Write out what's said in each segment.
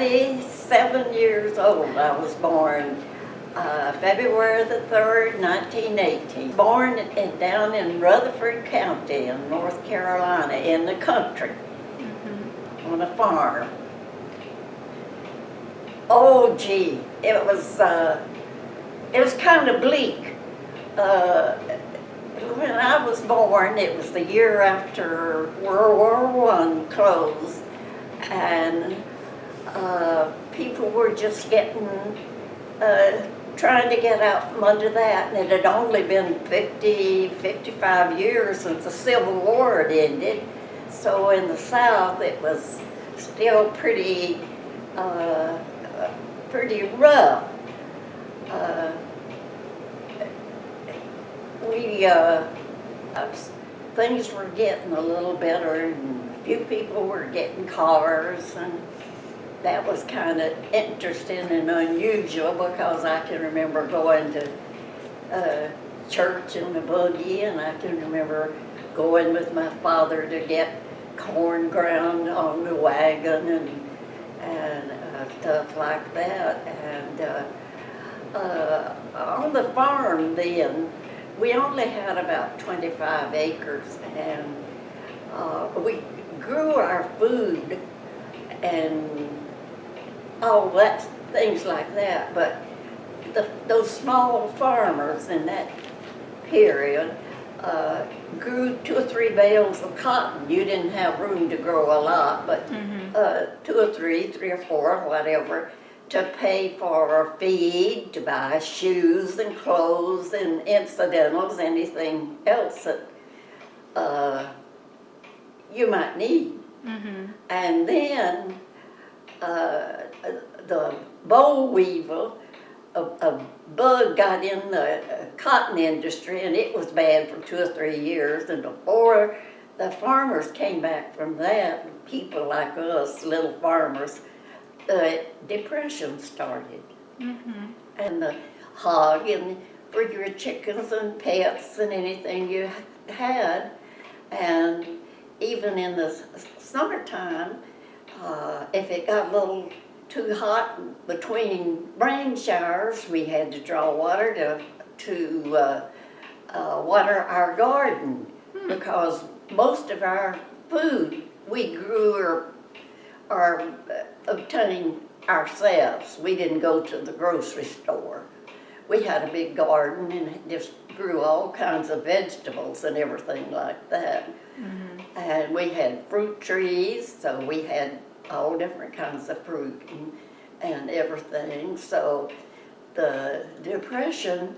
97 years old. I was born February the 3rd, 1918. Born down in Rutherford County in North Carolina, in the country, on a farm. Oh gee, it was kind of bleak. When I was born, it was the year after World War I closed, and people were just trying to get out from under that, and it had only been 55 years since the Civil War had ended. So in the South, it was still pretty rough. Things were getting a little better, and a few people were getting cars, and that was kind of interesting and unusual, because I can remember going to church in the buggy, and I can remember going with my father to get corn ground on the wagon and stuff like that. And on the farm then, we only had about 25 acres, and we grew our food and all that, things like that. But those small farmers in that period grew 2 or 3 bales of cotton. You didn't have room to grow a lot, but 2 or 3 or 4, whatever, to pay for feed, to buy shoes and clothes and incidentals, anything else that you might need. And then the boll weevil, a bug got in the cotton industry, and it was bad for 2 or 3 years. And before the farmers came back from that, people like us, little farmers, depression started. And the hog, and for your chickens and pets and anything you had. And even in the summertime, if it got a little too hot between rain showers, we had to draw water to water our garden, because most of our food we grew or obtained ourselves. We didn't go to the grocery store. We had a big garden and just grew all kinds of vegetables and everything like that. And we had fruit trees, so we had all different kinds of fruit and everything. So the depression,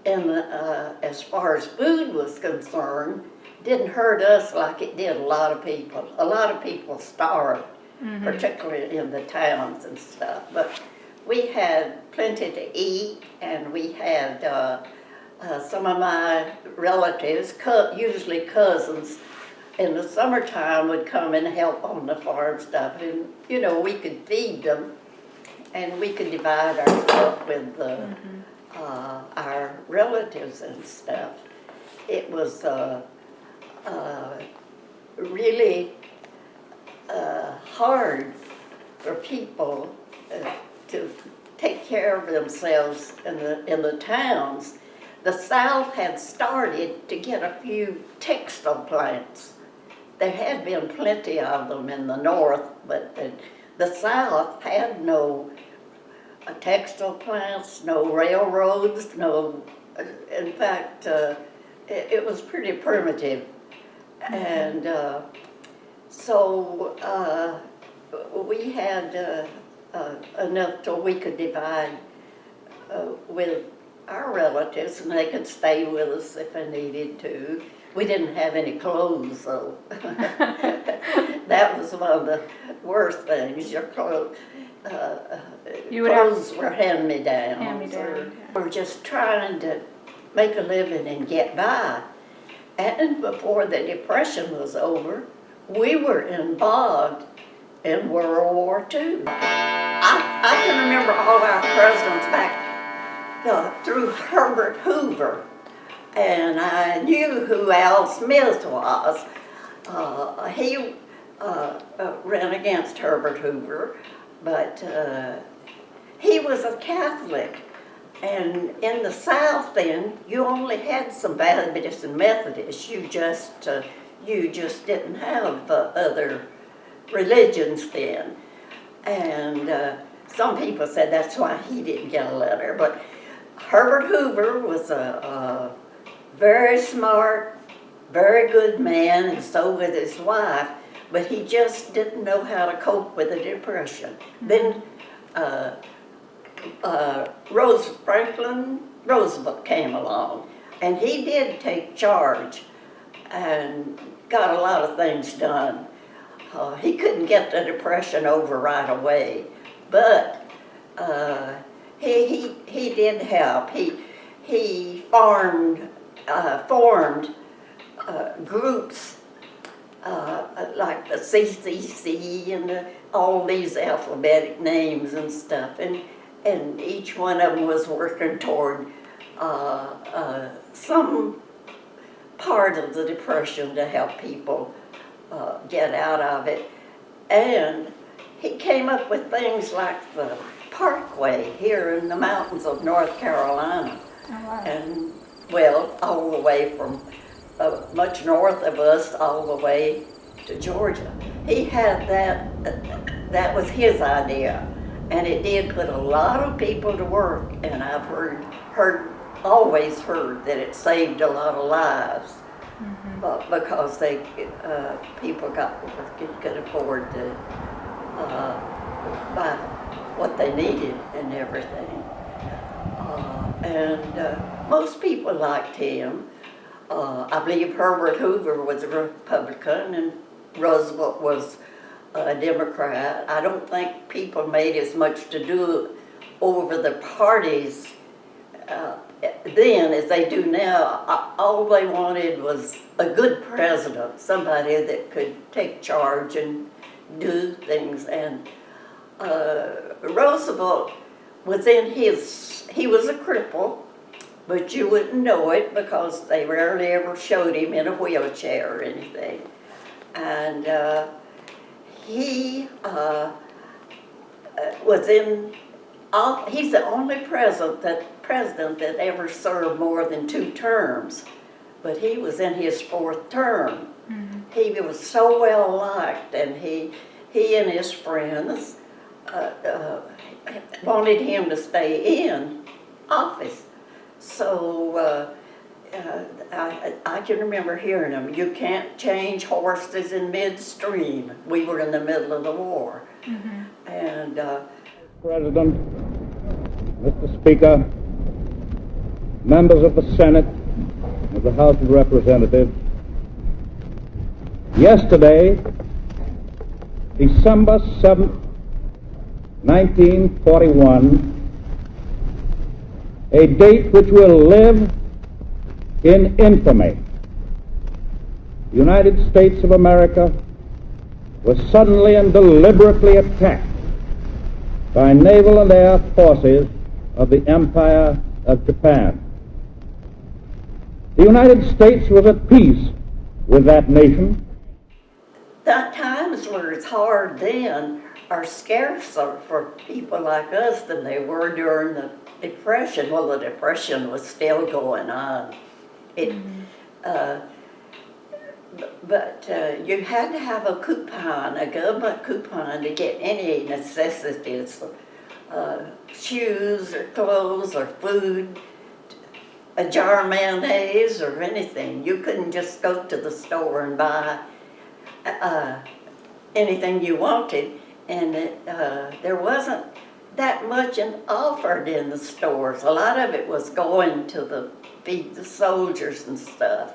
as far as food was concerned, didn't hurt us like it did a lot of people. A lot of people starved, particularly in the towns and stuff. But we had plenty to eat, and we had some of my relatives, usually cousins, in the summertime would come and help on the farm stuff, and you know, we could feed them, and we could divide our stuff with our relatives and stuff. It was really hard for people to take care of themselves in the towns. The South had started to get a few textile plants. There had been plenty of them in the North, but the South had no textile plants, no railroads, in fact, it was pretty primitive. And so we had enough till we could divide with our relatives, and they could stay with us if they needed to. We didn't have any clothes, though. That was one of the worst things. Your clothes were hand-me-downs. We were just trying to make a living and get by. And before the Depression was over, we were involved in World War II. I can remember all our presidents back through Herbert Hoover. And I knew who Al Smith was. He ran against Herbert Hoover, but he was a Catholic. And in the South then, you only had some Baptists and Methodists. You just didn't have other religions then. And some people said that's why he didn't get a letter. But Herbert Hoover was a very smart, very good man, and so was his wife, but he just didn't know how to cope with the Depression. Then Franklin Roosevelt came along, and he did take charge and got a lot of things done. He couldn't get the Depression over right away, but he did help. He formed groups like the CCC and all these alphabetic names and stuff, and each one of them was working toward some part of the Depression to help people get out of it. And he came up with things like the Parkway here in the mountains of North Carolina. Oh, wow. And, well, all the way from much north of us all the way to Georgia. He had that was his idea. And it did put a lot of people to work, and I've always heard that it saved a lot of lives. Because people could afford to buy what they needed and everything. And most people liked him. I believe Herbert Hoover was a Republican and Roosevelt was a Democrat. I don't think people made as much to do over the parties then as they do now. All they wanted was a good president, somebody that could take charge and do things. And Roosevelt was he was a cripple, but you wouldn't know it because they rarely ever showed him in a wheelchair or anything. And he he's the only president that ever served more than 2 terms, but he was in his 4th term. He was so well liked, and he and his friends wanted him to stay in office. So I can remember hearing him, "You can't change horses in midstream." We were in the middle of the war. And President, Mr. Speaker, members of the Senate, of the House of Representatives, yesterday, December 7th, 1941, a date which will live in infamy, the United States of America was suddenly and deliberately attacked by naval and air forces of the Empire of Japan. The United States was at peace with that nation. the times where it's hard then are scarcer for people like us than they were during the Depression. Well, the Depression was still going on. But you had to have a coupon, a government coupon, to get any necessities, shoes or clothes or food, a jar of mayonnaise or anything. You couldn't just go to the store and buy anything you wanted, and there wasn't that much offered in the stores. A lot of it was going to feed the soldiers and stuff.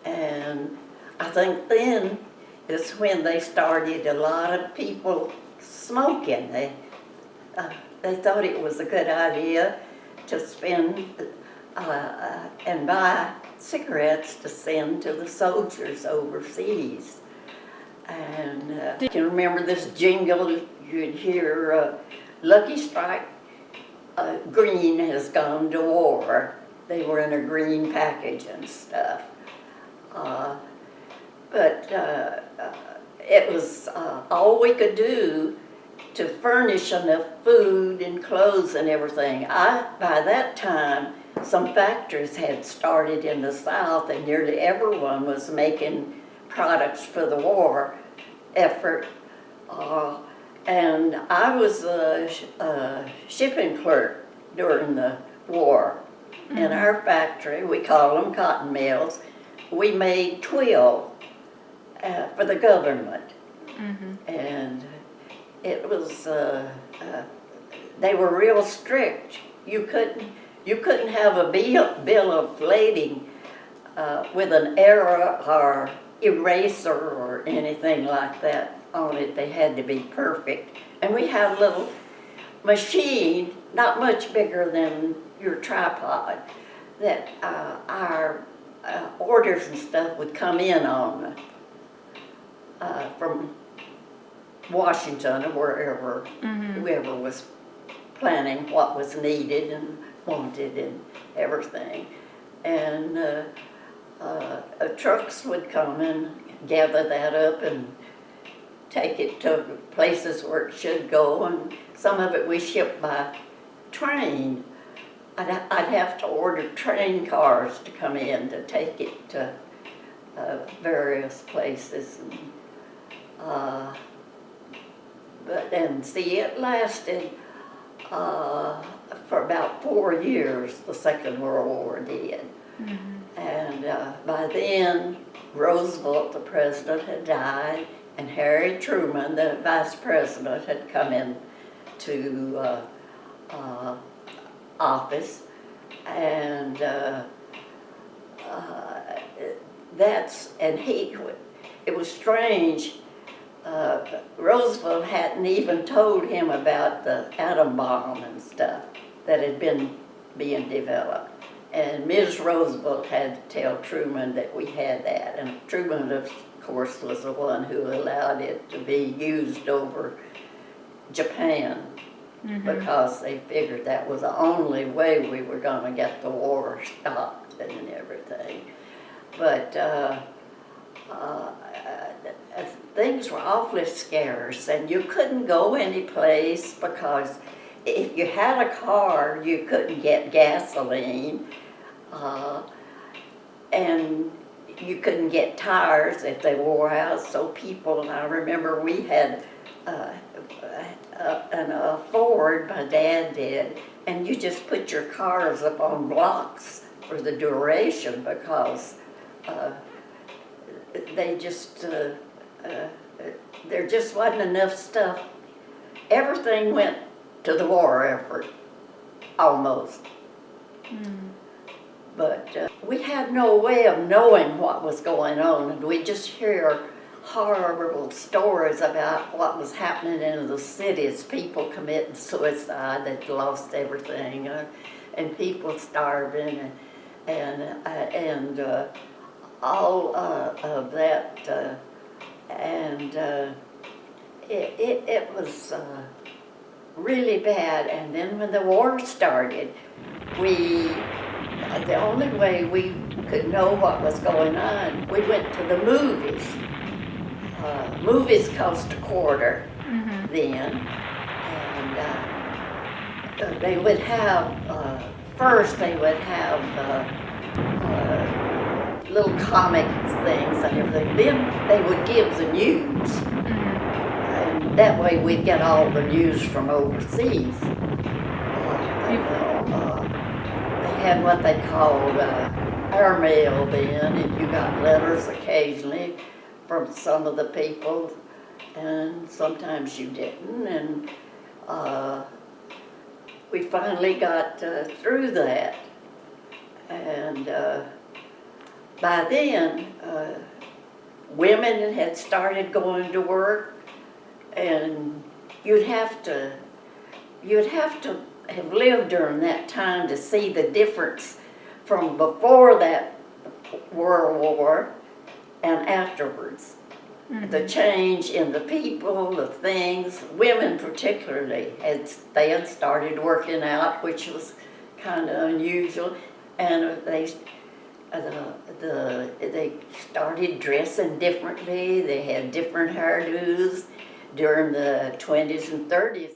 And I think then is when they started a lot of people smoking. They thought it was a good idea to spend and buy cigarettes to send to the soldiers overseas. And you can remember this jingle, you'd hear, Lucky Strike, green has gone to war. They were in a green package and stuff. But it was all we could do to furnish enough food and clothes and everything. By that time, some factories had started in the South, and nearly everyone was making products for the war effort. And I was a shipping clerk during the war. In our factory, we call them cotton mills, we made twill for the government. And it was, they were real strict. You couldn't have a bill of lading with an error or eraser or anything like that on it. They had to be perfect. And we had a little machine, not much bigger than your tripod, that our orders and stuff would come in on from Washington or wherever, whoever was planning what was needed and wanted and everything. And trucks would come and gather that up and take it to places where it should go, and some of it we shipped by train. I'd have to order train cars to come in to take it to various places. And see, it lasted for about 4 years, the Second World War did. And by then, Roosevelt, the president, had died, and Harry Truman, the vice president, had come in to office. And it was strange. Roosevelt hadn't even told him about the atom bomb and stuff that had been being developed. And Ms. Roosevelt had to tell Truman that we had that. And Truman, of course, was the one who allowed it to be used over Japan, because they figured that was the only way we were going to get the war stopped and everything. But things were awfully scarce, and you couldn't go any place because if you had a car, you couldn't get gasoline, and you couldn't get tires if they wore out. So people, and I remember we had a Ford, my dad did, and you just put your cars up on blocks for the duration because there just wasn't enough stuff. Everything went to the war effort, almost. But we had no way of knowing what was going on, and we just hear horrible stories about what was happening in the cities, people committing suicide, they'd lost everything, and people starving, and all of that, it was really bad. And then when the war started, the only way we could know what was going on, we went to the movies. Movies cost a quarter then, and they would have, first they would have little comic things and everything. Then they would give the news, and that way we'd get all the news from overseas. They had what they called airmail then, and you got letters occasionally from some of the people, and sometimes you didn't, and we finally got through that. And by then, women had started going to work, and you'd have to have lived during that time to see the difference from before that World War and afterwards. The change in the people, the things, women particularly, they had started working out, which was kind of unusual, and they started dressing differently. They had different hairdos, during the 20s and 30s.